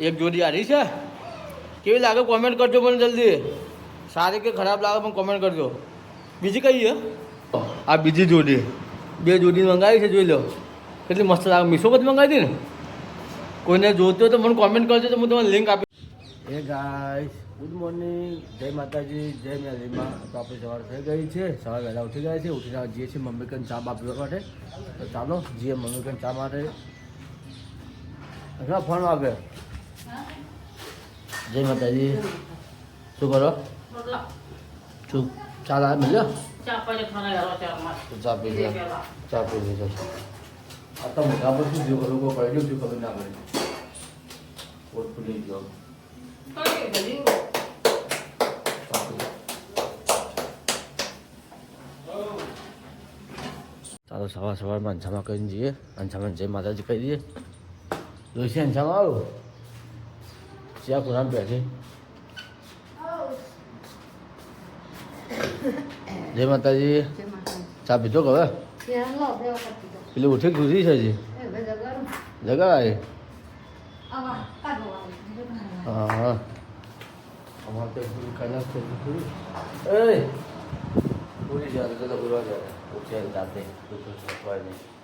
એક જોડી આરી છે કેવી લાગે કોમેન્ટ કરજો મને જલ્દી સારી કે ખરાબ લાગે પણ કોમેન્ટ કરજો બીજી કઈ છે આ બીજી જોડી બે જોડી મંગાવી છે જોઈ લો કેટલી મસ્ત લાગે મીશો પરથી મંગાવી હતી ને કોઈને જોતો હોય તો મને કોમેન્ટ કરજો તો હું તમને લિંક આપી હે ગાઈસ ગુડ મોર્નિંગ જય માતાજી જય મેલીમાં તો આપણે સવાર થઈ ગઈ છે સવાર વહેલા ઉઠી ગયા છે ઉઠીને જઈએ છીએ મમ્મી કન ચા આપવા માટે તો ચાલો જઈએ મમ્મી કન ચા માટે ફોન વાગે જય માતાજી શું કરો શું ચા મળ્યો ચા પી લીધો આ તો મોટા પર શું થયું લોકો પડ્યું શું ખબર ના પડી પોટ ફૂલી ગયો ચાલો સવારમાં અંછામાં કરીને જઈએ અંછામાં જય માતાજી કહી દઈએ જોઈશે અંછામાં આવું જ્યાં કુરાન બેઠી જય માતાજી ચા પીધો કે હવે પેલી ઉઠી ખુશી છે હજી જગા આવી હા અમારે તો પૂરી કલાક થઈ પૂરી એ પૂરી જાય તો પૂરવા જાય ઉઠે જાતે હોય નહીં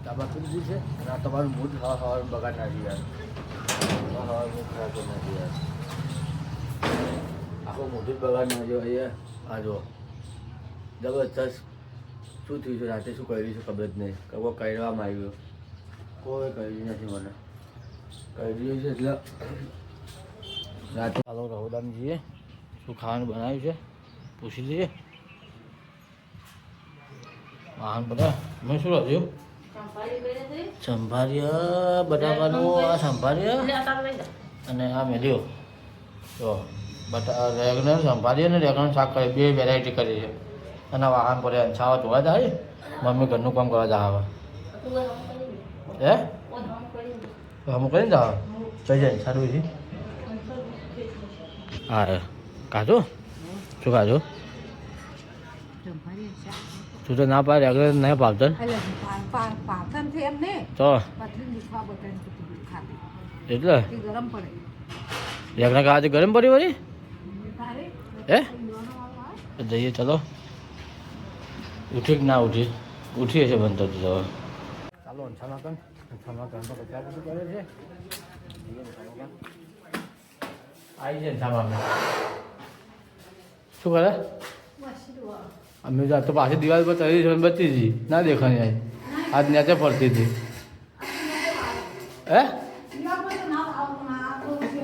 તાબા પીધી છે અને આ તમારું મૂડ હવા બગાડ નાખી યાર હવા મૂડ ખરાબ કરી નાખી યાર આખો મોઢું જ બગાડ નાખ્યો અહીંયા આ જો જબરજસ્ત શું થયું છે રાતે શું કર્યું છે ખબર જ નહીં કોઈ કરવામાં આવ્યું કોઈ કર્યું નથી મને કર્યું છે એટલે રાતે ચાલો રહોદામ જઈએ શું ખાવાનું બનાવ્યું છે પૂછી લઈએ વાહન બધા મેં શું રાખ્યું સંભાર્યા બટાકાનું આ સંભાર્યા અને આ મેલ્યો તો રેગણ સંભાળીએ ને રેગણ શાક કરી બે વેરાયટી કરી છે અને વાહન પર છાવા જોવા જાય મમ્મી ઘરનું કામ કરવા જાય હે હમ કરીને જાવ જઈ જાય સારું છે હા કાઢો શું કાઢો તું તો ના પાડે આગળ નહીં ભાવતન તો એટલે રેગણા ખાવાથી ગરમ પડી વળી હે જઈએ ચલો ઉઠી કે ના ઉઠી ઉઠી હશે બનતો તો ચાલો અંછામાં કન તો કચરા બધું કરે છે આવી જાય અંછામાં શું કરે અમે તો પાછી દિવાલ પર ચડી છે બચી હતી ના દેખાણી આવી આજ નેચે ફરતી હતી હે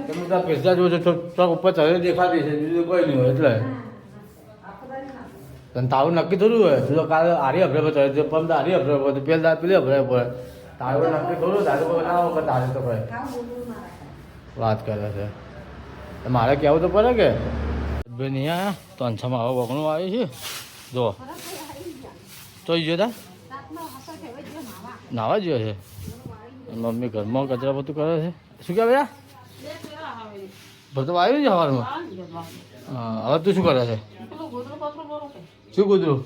તમે પૈસા જો છો ચોક ઉપર ચડે દેખાતી છે બીજું કોઈ નહીં હોય એટલે તને તારું નક્કી થોડું હોય તું તો કાલે આરી અભરે પર ચડે પમ આરી અભરે પર પેલા પેલી અભરે પર તારું નક્કી થોડું તારું કોઈ ના હોય તારે તો ભાઈ વાત કરે છે મારે કહેવું તો પડે કે ભાઈ નહીં આવ્યા તો અંછામાં આવો વગણું આવ્યું છે જો તો ગયો તા નાવા ગયો છે મમ્મી ઘરમાં કચરા બધું કરે છે શું કે ભૈયા બધું આવ્યું છે સવારમાં હા હવે તું શું કરે છે શું કૂતરું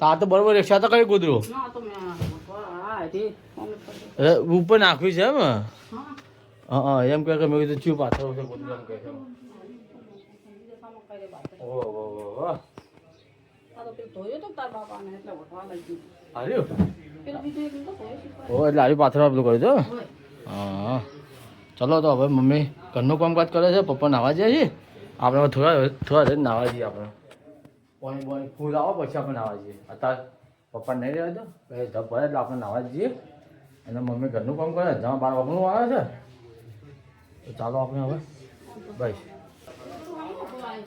તા તો બરોબર રિક્ષા તો કઈ કૂતરું ઉપર નાખ્યું છે એમ હા એમ કે મેં કીધું ચૂપ પાછળ છે કૂતરું એમ કહે છે એટલે આવી પાથરા પેલું કર્યું તો હા ચલો તો હવે મમ્મી ઘરનું કામકાજ કરે છે પપ્પા નાવા જાય છે આપણે થોડા નાવા જઈએ આપણે પાણી ફૂલ આવો પછી આપણે નાવા જઈએ અત્યારે પપ્પા નહીં રહેવા દો પછી ધબ ભરે એટલે આપણે નાવા જઈએ અને મમ્મી ઘરનું કામ કરે જ્યાં 12 વાગનું આવે છે તો ચાલો આપણે હવે બસ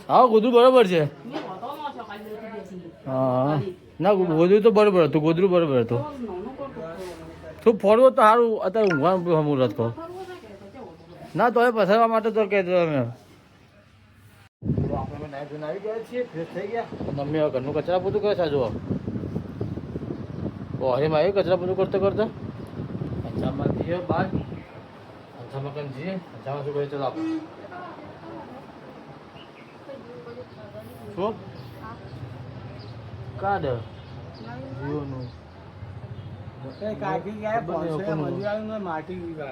હા ગોદરું બરાબર છે હા ના ગોદરું તો બરાબર હતું ગોદરું બરાબર હતું તું ફરવો તો સારું અત્યારે ઊંઘવાનું મુહૂર્ત કહો ના તો હવે પસારવા માટે તો કહેતો અમે આપણે નાઈ ધોઈને આવી ગયા છીએ ફ્રેશ થઈ ગયા મમ્મી હવે ઘરનું કચરા બધું કરે છે જુઓ હરીમાં આવ્યું કચરા બધું કરતા કરતા અંછામાં જઈએ બહાર અંછામાં કઈ જઈએ અંછામાં શું કરીએ ચલો આપણે શું કાઢ જીઓનું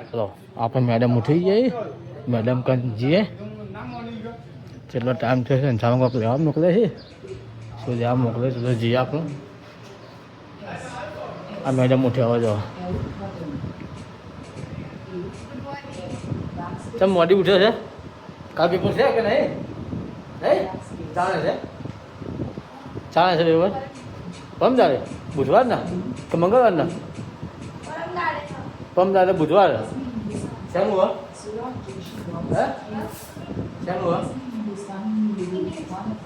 ચલો આપણે મેડમ ઉઠી જઈએ મેડમ કન જઈએ કેટલો ટાઈમ થયો છે સામે કોઈક લેવા મોકલે છે શું લેવા મોકલે છે તો જઈએ આપણે આ મેડમ ઉઠ્યા હોય જો ચમ મોડી ઉઠ્યો છે કાલ પેપર છે કે નહીં નહીં ચાલે છે પેપર પમ દાડે બુધવાર ના કે મંગળવાર ના પમ દાડે બુધવાર શેનું હો હે શેનું હો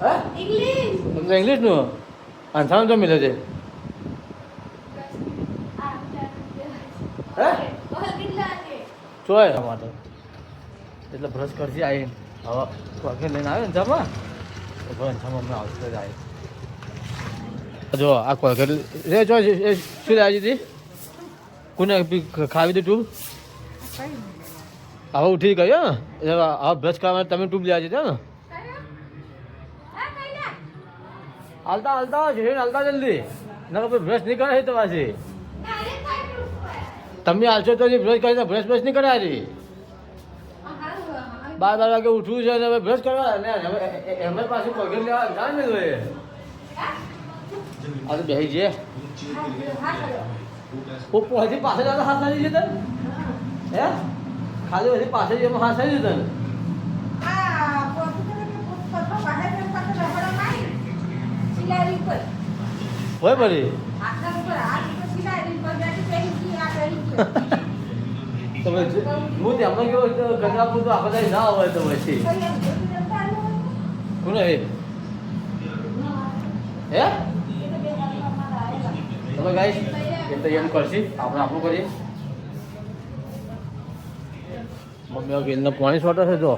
હે ઇંગ્લિશનું આન્સરનું તો મિલે છે હે ચોય માટે એટલે બ્રશ કરશે આવી હવે વગર લઈને આવે ને જમા તો બ્રશ જમા હમણાં આવશે જ આવી જો આ કોલગેટ રે જો શું લાવી હતી કોને ખાવી હતી ટ્યુબ હવે ઉઠી ગયો એટલે હવે બ્રશ કરવા તમે ટ્યુબ લેવા જતા ને હાલતા હાલતા જલ્દી ના બ્રશ નહીં કરે તો પાછી તમે હાલશો તો બ્રશ કરી બ્રશ નહીં કરે આજે 12 વાગે ઉઠવું છે હવે બ્રશ કરવા ને એમને પાછું કોલગેટ લેવા જાય ને તો આ તો બેસી છે હજી પાસે જતા હાથ સારી છે તને હે ખાલી હજી પાસે એમાં હાથ સારી છે તને હોય બરી તમે હું તેમાં કેવો ગજરાપુર તો આખો દાડી ના હોય તો પછી કોને હે તમે ગાઈશ એમ તો એમ કરશી આપણે આપણું કરીએ મમ્મી હવે વેલનો પાણી સોટે છે જો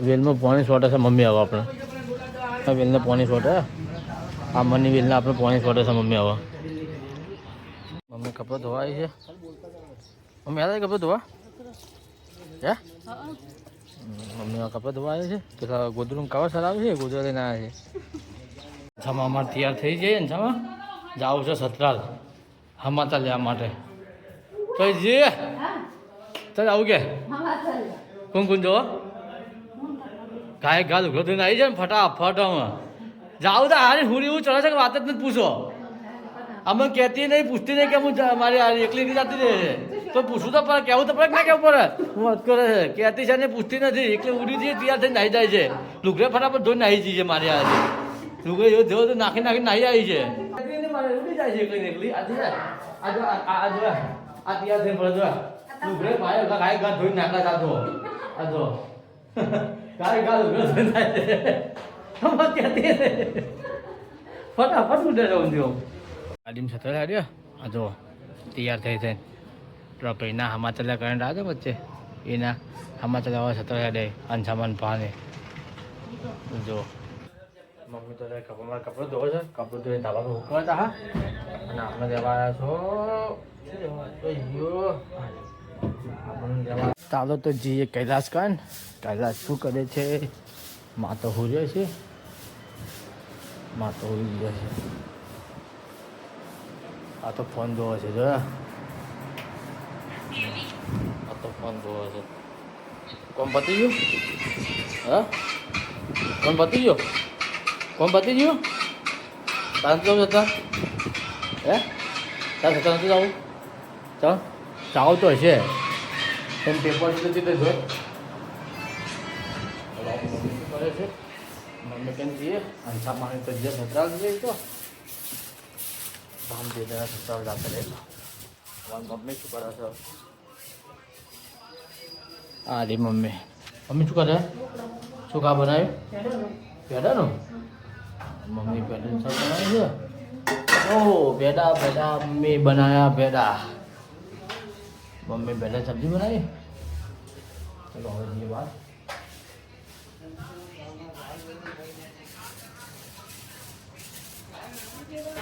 વેલમાં પાણી સોટે છે મમ્મી હવે આપણે વેલને પાણી સોટે આ મની વેલને આપણે પાણી સોટે છે મમ્મી હવે મમ્મી કપડાં ધોવાય છે મમ્મી યાદ કપડાં ધોવા હે મમ્મી કપડાં ધોવાય છે પેલા ગોદરું કવર સરાવે છે ગોદરા લઈને આવ્યા છે છામાં અમારે તૈયાર થઈ જઈએ ને છામાં જાવું છે સતરાલ હમાતા લેવા માટે તો જઈએ ચાલ આવું કે કોણ જોવો ગાય ગાલ ઉઘરો થઈને આવી જાય ને ફટાફટ અમે જાઉં તો હારી હુરી એવું ચડે છે કે વાત જ નથી પૂછો અમે કહેતી નહીં પૂછતી નહીં કે હું મારી હારી એકલી નહીં જતી રહે છે તો પૂછવું તો પડે કહેવું તો પડે ના કહેવું પડે હું વાત કરે છે કહેતી છે ને પૂછતી નથી એકલી ઉડી જઈએ તૈયાર થઈને નાહી જાય છે લુગડે ફટાફટ ધોઈને નાહી જઈએ મારી હારી લુગડે એવો જેવો તો નાખી નાહી આવી છે ઉડી જાય છે એકલી એકલી આ તૈયાર થઈને પડે જો લુગડે ભાઈ ગાય ગા ધોઈને નાખા જાતો આ જો ગાય ગા લુગડે ધોઈને નાહી જાય કહેતી ફટાફટ ઉડે રહું દો ગાડીમાં છત્ર હાર્યો આ જો તૈયાર થઈ થઈને પેલા હમાચલા કરંટ આવે વચ્ચે એના હમાચલા છત્ર હાડે અંશામાન પાને જો મમ્મી તો મારા કપડો ધોવે છે કપડો ધોઈને ધાબામાં ઉકળતા હા અને આપણે દેવા આવ્યા છો ચાલો તો જઈએ કૈલાસ કાન કૈલાસ શું કરે છે માં તો હુર્યો છે માં તો હુઈ ગયો છે આ તો ફોન જોવો છે જો આ તો ફોન જોવો છે કોણ પતી ગયું હા કોણ પતી ગયો કોણ પતી ગયું તારે જવું જતા હે તારે જતા નથી જવું ચાલ જાવ તો હશે એમ પેપર સુધી તો જોઈ મમ્મી શું કરે છે મમ્મી કેમ જઈએ અંસા માણી તો જે સતરાલ જઈએ તો हम दे देना सत्तर जाते रहेगा मम्मी શું કરે છે આ રે મમ્મી શું કરે શું કા બનાવ્યું પેડાનું મમ્મી પેડાનું શાક બનાવ્યું છે ઓહ પેડા મમ્મી બનાયા પેડા મમ્મી પેડા સબ્જી બનાવી ચલો હવે જઈએ બાદ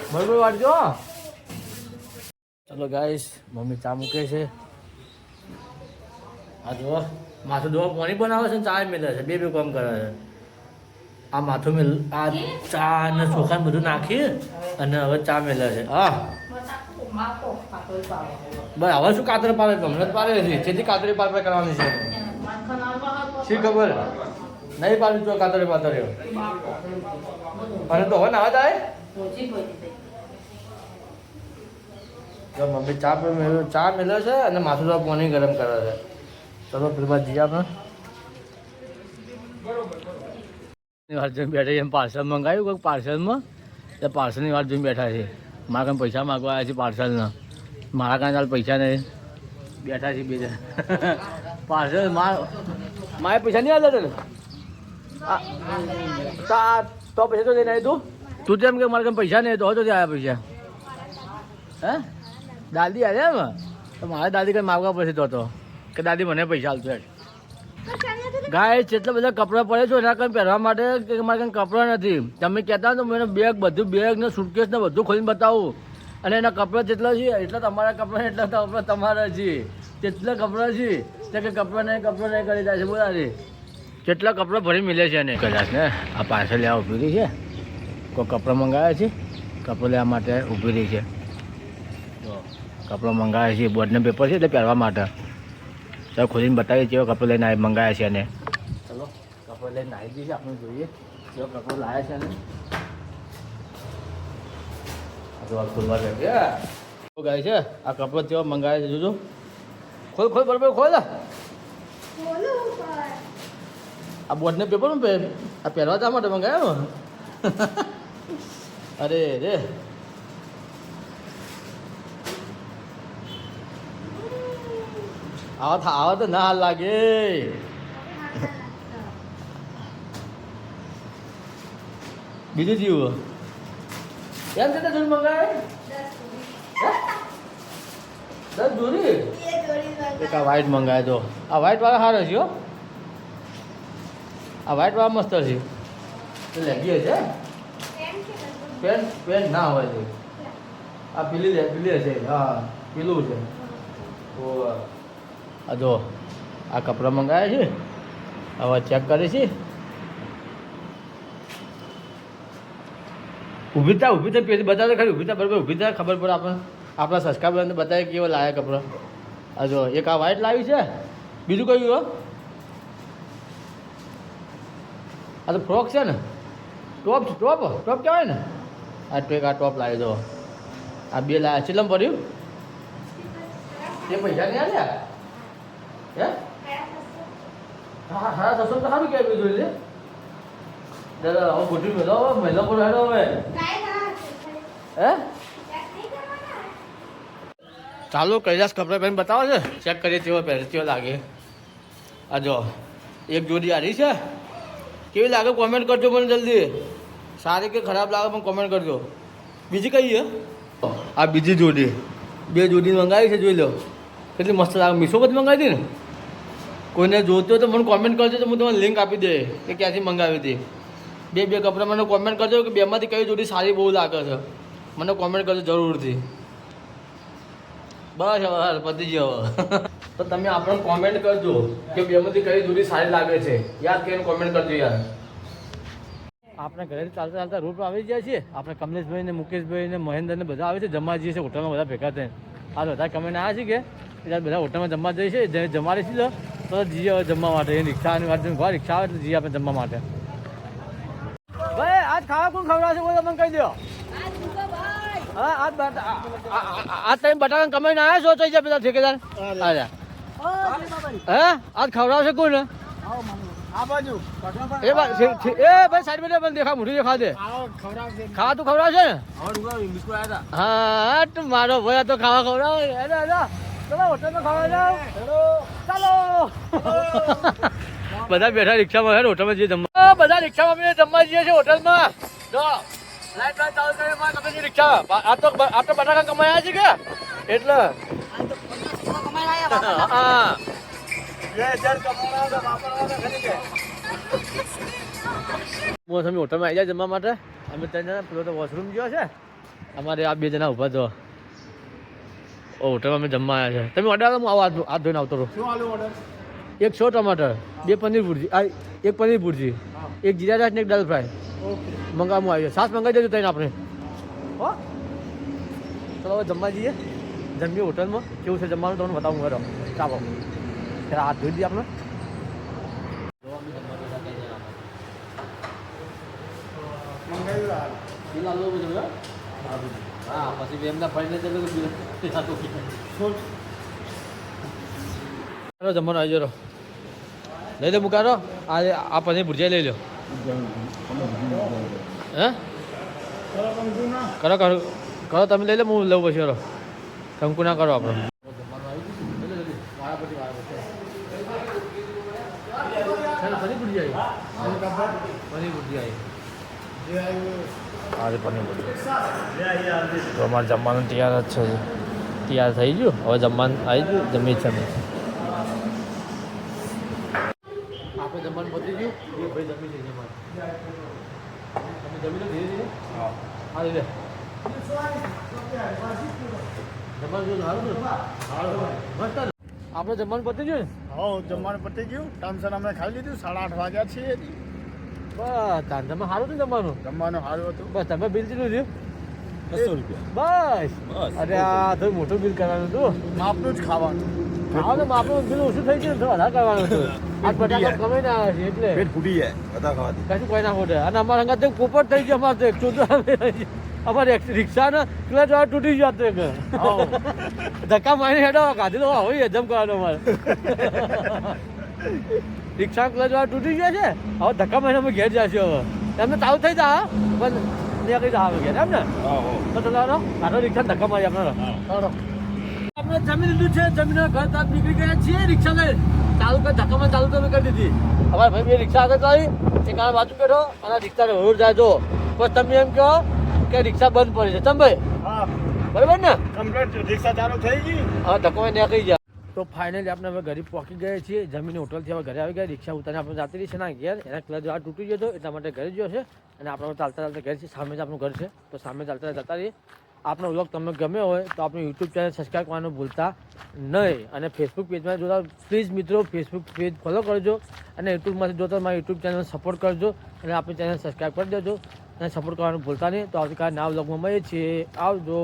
બરોબર વાટજો ચલો ગાઈસ મમ્મી ચા મૂકે છે આ જો માથું ધોવા પાણી બનાવે છે ચા મેલે છે બે કામ કરે છે આ માથું મેલ આ ચા અને ચોખા બધું નાખી અને હવે ચા મેલે છે હા બસ હવે શું કાતર પાડે હમણાં જ પાડે છે તેથી કાતરી પાડ કરવાની છે શી ખબર નહીં પાડું તો કાતરી પાતરે અને તો હવે ના જાય જો મમ્મી ચા મેળવે છે અને માથું તો પાણી ગરમ કરે છે ચલો પેલા જઈએ આપણે વાત જોઈને બેઠા એમ પાર્સલ મંગાવ્યું કોઈક પાર્સલમાં એટલે પાર્સલની વાત જોઈને બેઠા છે મારા કાંઈ પૈસા માગવા આવ્યા છે પાર્સલના મારા કાંઈ હાલ પૈસા નહીં બેઠા છે બે જણ પાર્સલ મારે પૈસા નહીં આવ્યા તને તો પૈસા તો લઈને આવી તું તેમ કે મારે કાંઈ પૈસા નહીં તો આવ્યા પૈસા હે દાદી આવ્યા એમ તો મારે દાદી કંઈ માગવા પડશે તો કે દાદી મને પૈસા હાલતો યાર ગાય જેટલા બધા કપડાં પડે છે એના કંઈ પહેરવા માટે કે મારે કંઈ કપડાં નથી તમે કહેતા તો મને બેગ ને સુટકેસ ને બધું ખોલીને બતાવું અને એના કપડાં જેટલા છે એટલા તમારા કપડાં એટલા કપડાં તમારા છે જેટલા કપડાં છે તે કે કપડાં નહીં કરી જાય છે બોલા રે કેટલા કપડાં ભરી મિલે છે એને કદાચ ને આ પાર્સલ લેવા ઊભી રહી છે કોઈ કપડાં મંગાવ્યા છે કપડાં લેવા માટે ઊભી રહી છે તો કપડાં મંગાવ્યા છે બોર્ડના પેપર છે એટલે પહેરવા માટે ચાલો ખોલીને બતાવીએ કેવો કપડો લઈને મંગાવ્યા છે અને ચલો કપડો લઈને આવી જઈએ આપણે જોઈએ કેવો કપડો લાવ્યા છે અને ખોલવા ગાય છે આ કપડો કેવો મંગાવ્યા છે જોજો ખોલ બરાબર ખોલ આ બોર્ડને પેપર આ પહેરવા જવા માટે મંગાવ્યો અરે રે આવા તો ના હાલ લાગે બીજું જીવું એમ છે જોડી મંગાવે 10 જોડી એક આ વ્હાઈટ મંગાવે તો આ વ્હાઈટ વાળા સારો છે આ વ્હાઈટ વાળા મસ્ત છે લેગી છે પેન્ટ ના હોય છે આ પીલી હશે હા પીલું છે ઓ આ જો આ કપડાં મંગાવ્યા છે હવે ચેક કરે છે ઊભી થા પેલી બતાવે ખરી ઊભી થા બરાબર ઊભી થા ખબર પડે આપણા સબસ્ક્રાઈબરને બતાવે કેવા લાયા કપડાં આ જો એક આ વ્હાઈટ લાવી છે બીજું કયું હો આ તો ફ્રોક છે ને ટોપ કહેવાય ને આ ટોપ લાવી દો આ બે લાવ્યા કેટલામાં પડ્યું તે પૈસા નહીં આવ્યા હે હા 600 તો સારું કહેવાય જોઈ લે દાદા હવે ગોઠવી મેળો મહિલા પર હેડો હવે હે ચાલો કૈલાસ કપડાં પહેરીને બતાવો છે ચેક કરીએ તેવો પહેરે તેવો લાગે આ જો એક જોડી આવી છે કેવી લાગે કોમેન્ટ કરજો મને જલ્દી સારી કે ખરાબ લાગે પણ કોમેન્ટ કરજો બીજી કઈ છે આ બીજી જોડી બે જોડી મંગાવી છે જોઈ લો કેટલી મસ્ત લાગે મીશો પરથી મંગાવી હતી ને કોઈને જોતો તો મને કોમેન્ટ કરજો તો હું તમને લિંક આપી દે કે ક્યાંથી મંગાવી હતી બે કપડાં મને કોમેન્ટ કરજો કે બેમાંથી કઈ જોડી સારી બહુ લાગે છે મને કોમેન્ટ કરજો જરૂરથી બસ હવે પતી ગયો હવે તો તમે આપણને કોમેન્ટ કરજો કે બેમાંથી કઈ જોડી સારી લાગે છે યાદ કરીને કોમેન્ટ કરજો યાર આપણે ઘરે ચાલતા રૂટ આવી જાય છે આપણે કમલેશભાઈ ને મુકેશભાઈ ને મહેન્દ્ર ને બધા આવે છે જમવા જઈએ છે હોટલમાં બધા ભેગા થઈને આ બધા કમેન્ટ આવ્યા છે કે ત્યારે બધા હોટલમાં જમવા જઈએ છે જમાડે છે તો જઈએ હવે જમવા માટે રિક્ષાની વાત રિક્ષા આવે એટલે જઈએ આપણે જમવા માટે ભાઈ આજ ખાવા કોણ ખવડાવશે બોલો મને કહી દો હા આજ તમે બટાકા કમાઈને આવ્યા છો થઈ જાય પેલા ઠેકેદાર આવ્યા હે આજ ખવડાવશે કોણ એ ભાઈ સાઈડ માં પણ દેખા મોઢું દેખા દે ખાવા તું ખવડાવશે ને હા તું મારો ભાઈ તો ખાવા ખવડાવ ચલો હોટલમાં ખાવા જાવ ચાલો બધા બેઠા રિક્ષામાં હેડ હોટલમાં જઈએ જમવા બધા રિક્ષામાં અમે જમવા જઈએ છીએ હોટલમાં જો લાઈટ ચાલુ કરીને તમે રિક્ષામાં આ તો બટાકા કમાયા છે કે એટલે હા તમે હોટલમાં આવી જાય જમવા માટે અમે 3 જણા પેલો તો વોશરૂમ ગયો છે અમારે આ 2 જણા ઊભા તો હોટલમાં અમે જમવા આવ્યા છે તમે ઓર્ડર હું આવો હાથ ધોઈને આવતો રહો એક 100 ટમાટર 2 પનીર ભુરજી એક પનીર ભુરજી એક જીરા રાઈસ ને એક દાલ ફ્રાય મંગાવવું આવ્યો સાસ મંગાવી દેજો તઈને આપણે હો ચલો હવે જમવા જઈએ. જમીએ હોટલમાં. કેવું છે જમવાનું તમને બતાવું કરો. ચાલો ત્યારે હાથ ધોઈ દઈએ આપણે. હા પછી એમના ફરીને જમવાનો આવી જરો લઈ લો મુકારો. આ પનીર ભુરજીયા લઈ લો. હે કરો કરો કરો તમે લઈ લો. હું લઉં પછી કરો. કંકુ ના કરો આપણે. પનીર ભુરજીયા પનીર ભુરજીયા આજે પનીર ભુરજીયા તો અમારે જમવાનું તૈયાર જ છે. તૈયાર થઈ ગયું. હવે જમવાનું આવી ગયું. જમી છે આપણે જમવાનું પતી ગયું. એ ભાઈ જમી છે જમવાનું. તમે જમી લો ધીરે ધીરે. હા લે જમવાનું સારું મસ્ત. આપણે જમવાનું પતી ગયું ને? હા જમવાનું પતી ગયું. ટાઈમસર અમે ખાઈ લીધું. 8:30 વાગ્યા છીએ. બસ તમે સારું હતું જમવાનું? જમવાનું સારું હતું. બસ તમે બિલ કેટલું થયું? 200 રૂપિયા. બસ અરે આ તો મોટું બિલ કરવાનું હતું. માપનું જ ખાવાનું. ખાવાનું માપનું બિલ ઓછું થઈ ગયું ને વધારે કરવાનું હતું. આ બટાકા કમાઈ ના આવે છે એટલે પેટ ફૂટી જાય બધા ખાવાથી. કશું કોઈ ના ખોટે. અને અમારા અંગા તો પોપટ થઈ ગયો. અમારે તો અમારે રિક્ષાનો ક્લચ વાળો તૂટી ગયો હતો. ધક્કા મારીને હેડો ગાડી તો હોય હજમ કરવાનો અમારે. રિક્ષા ક્લચ વાળો તૂટી ગયો છે. હવે ધક્કા મારીને અમે ઘેર જશે. હવે એમને તાવ થઈ જા પણ કઈ જા આવે ઘેર એમ ને. તો ચલાવો આટલો રિક્ષા ધક્કા મારી આપણે આપણે જમી લીધું છે. જમીન ઘર તરફ નીકળી ગયા છીએ. રિક્ષા લઈ ચાલુ કરી ધક્કામાં ચાલુ તો કરી દીધી. અમારા ભાઈ બે રિક્ષા આગળ ચાલી એક આ બાજુ બેઠો અને રિક્ષા રોડ જાય જો. બસ તમે એમ કહો કે રિક્ષા બંધ પડી છે. ચમ ભાઈ હા બરાબર ને? કમ્પ્લીટ રિક્ષા ચાલુ થઈ ગઈ. હવે ધક્કો નીકળી જાય. તો ફાઇનલી આપણે હવે ઘરે પહોંચી ગયા છીએ. જમીને હોટલથી હવે ઘરે આવી ગયા. રિક્ષા ઉતારીને આપણે જાતી રહી છે ના ઘેર. એના ક્લચ આ તૂટી ગયો હતો એટલા માટે ઘરે ગયો છે. અને આપણે ચાલતા ચાલતા ઘરે છે. સામે જ આપણું ઘર છે. તો સામે ચાલતા જતા રહીએ. આપણો વ્લોગ તમને ગમ્યો હોય તો આપણું યુટ્યુબ ચેનલ સબસ્ક્રાઈબ કરવાનું ભૂલતા નહીં. અને ફેસબુક પેજમાં જોતા પ્લીઝ મિત્રો ફેસબુક પેજ ફોલો કરજો. અને યુટ્યુબમાંથી જોતા મારી યુટ્યુબ ચેનલ સપોર્ટ કરજો. અને આપણી ચેનલ સબસ્ક્રાઈબ કરી દેજો. અને સપોર્ટ કરવાનું ભૂલતા નહીં. તો આવતીકાલે નવા વ્લોગમાં મળીએ છીએ. આવજો.